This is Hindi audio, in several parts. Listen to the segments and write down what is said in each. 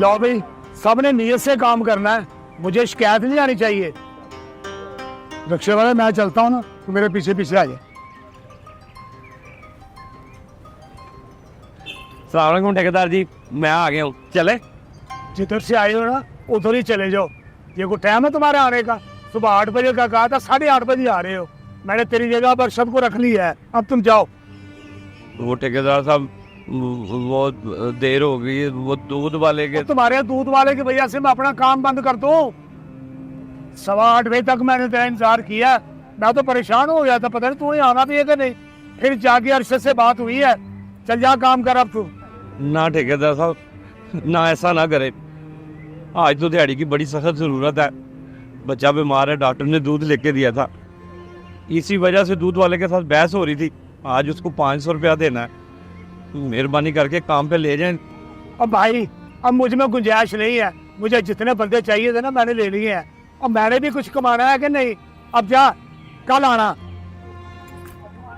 लो भाई, सबने नीयत से काम करना है, मुझे शिकायत नहीं आनी चाहिए। रिक्शे वाले मैं चलता हूँ ना, तो मेरे पीछे पीछे आ जाए। सलाम अलैकुम ठेकेदार जी, मैं आ गया हूँ, चले? जिधर से आए हो ना उधर ही चले जाओ। ये कोई टाइम है तुम्हारे आने का? सुबह 8 बजे का कहा था, 8:30 बजे आ रहे हो। मैंने तेरी जगह पर सबको रख लिया है, अब तुम जाओ। वो ठेकेदार साहब, वो देर हो गई, वो दूध वाले के। तुम्हारे दूध वाले की वजह से मैं अपना काम बंद कर दूं? 8:15 बजे तक मैंने तेरा इंतजार किया, मैं तो परेशान हो गया था, पता नहीं तू आना भी है कि नहीं। फिर जाके अरशद से बात हुई है, चल जा काम कर अब तू। ना ठेकेदार साहब, ना ऐसा ना करे। आज तो दिहाड़ी की बड़ी सख्त ज़रूरत है। बच्चा बीमार है, डॉक्टर ने दूध लेके दिया था, इसी वजह से दूध वाले के साथ बहस हो रही थी। आज उसको 500 रुपया देना है, मेहरबानी करके काम पे ले जाएं। अब भाई, अब मुझ में गुंजाइश नहीं है, मुझे जितने बंदे चाहिए थे ना मैंने ले लिए हैं, और मैंने भी कुछ कमाना है कि नहीं। अब जा, कल आना।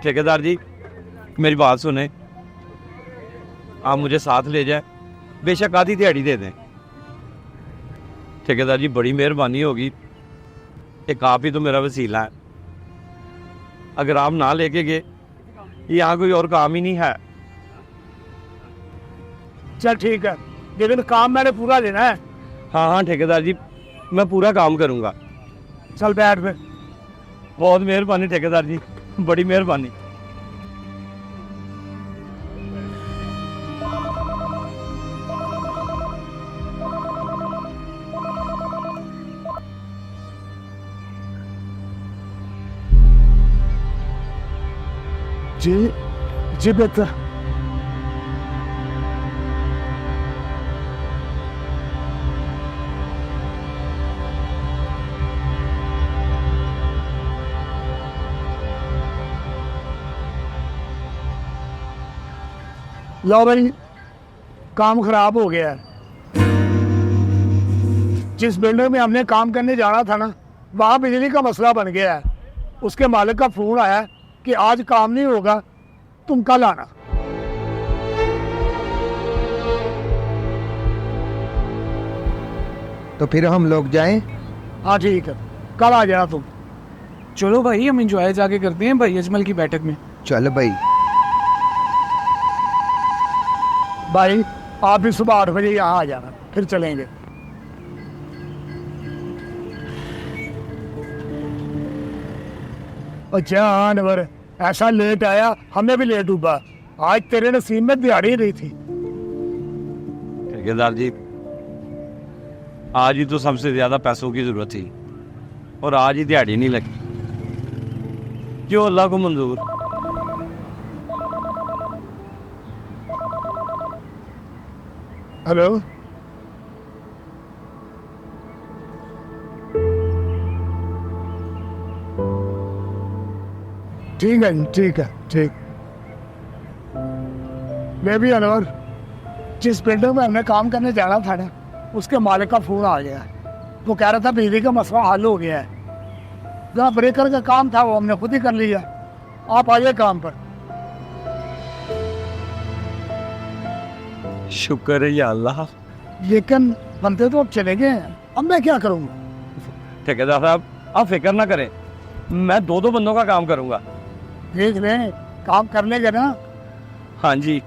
ठेकेदार जी मेरी बात सुने, आप मुझे साथ ले जाएं, बेशक आधी दिहाड़ी दे दें। ठेकेदार जी बड़ी मेहरबानी होगी, एक आप ही तो मेरा वसीला है। अगर आप ना लेके गए, यहाँ कोई और काम ही नहीं है। चल ठीक है, लेकिन काम मैंने पूरा लेना है। हाँ हाँ ठेकेदार जी, मैं पूरा काम करूँगा। चल बैठ फिर। बहुत मेहरबानी ठेकेदार जी, बड़ी मेहरबानी। जी जी बेहतर। लो भाई, काम खराब हो गया है। जिस बिल्डिंग में हमने काम करने जाना था ना, वहाँ बिजली का मसला बन गया है। उसके मालिक का फोन आया कि आज काम नहीं होगा, तुम कल आना। तो फिर हम लोग जाएं? हाँ ठीक है, कल आ जाना तुम। चलो भाई, हम एंजॉय जाके करते हैं भाई अजमल की बैठक में। चल भाई। भाई आप भी सुबह 8 बजे यहाँ आ जाना, फिर चलेंगे। अच्छा अनवर, ऐसा लेट आया, हमें भी लेट डूबा। आज तेरे नसीब में दिहाड़ी नहीं थी। ठेकेदार जी आज ही तो सबसे ज्यादा पैसों की जरूरत थी, और आज ही दिहाड़ी नहीं लगी। जो अल्लाह को मंजूर। हेलो, ठीक है जी, ठीक है, ठीक। मैं भी अनवर, जिस बिल्डिंग में हमने काम करने जाना था ना, उसके मालिक का फोन आ गया। वो कह रहा था बिजली का मसला हल हो गया है। जहाँ ब्रेकर का काम था वो हमने खुद ही कर लिया। आप आइए काम पर। शुक्र है या अल्लाह। लेकिन बंदे तो अब चले गए हैं, अब मैं क्या करूँगा? ठेकेदार साहब आप फिक्र ना करें, मैं दो बंदों का काम करूंगा। देख लें, काम कर लेंगे ना। हाँ जी,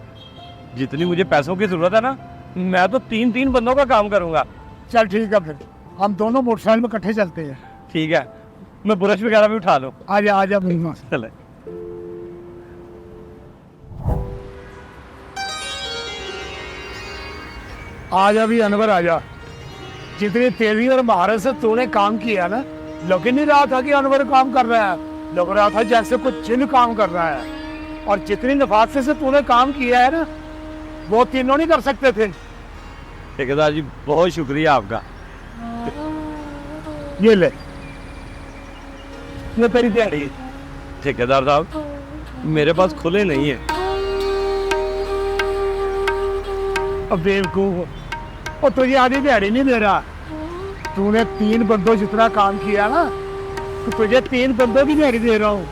जितनी मुझे पैसों की जरूरत है ना, मैं तो 3 बंदों का काम करूंगा। चल ठीक है, फिर हम दोनों मोटरसाइकिल में इकट्ठे चलते हैं। ठीक है, मैं ब्रश वगैरह भी उठा लूँ। आजा आजा मेरे पास। चले। आजा भी अनवर, आजा। जितनी तेजी और महारत से तूने काम किया ना, लग नहीं रहा था कि अनवर काम कर रहा है, लग रहा था जैसे कुछ जिन काम कर रहा है। और जितनी नफासत से तूने काम किया है ना, वो तीनों नहीं कर सकते थे। ठेकेदार जी बहुत शुक्रिया आपका। ये ले, ये तेरी दिहाड़ी। ठेकेदार साहब मेरे पास खुले नहीं है। अब बेवकूफ, और तुझे आधी दिहाड़ी नहीं दे रहा। तूने 3 बंदों जितना काम किया ना, तो तुझे 3 बंदों की दिहाड़ी दे रहा हूँ।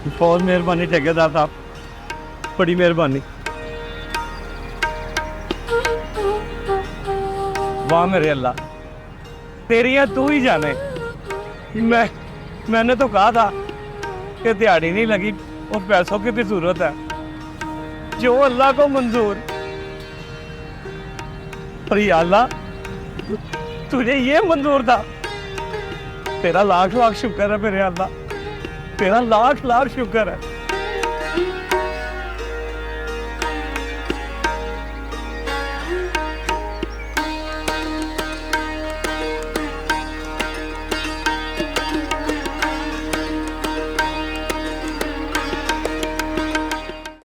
बहुत मेहरबानी ठेकेदार साहब, बड़ी मेहरबानी। वाह मेरे अल्लाह, तेरियां तू ही जाने। मैंने तो कहा था कि दिहाड़ी नहीं लगी और पैसों की भी जरूरत है, जो अल्लाह को मंजूर। पर या अल्लाह, तुझे ये मंजूर था। तेरा लाख लाख शुक्र है मेरे अल्लाह, तेरा लाख लाख शुक्र है।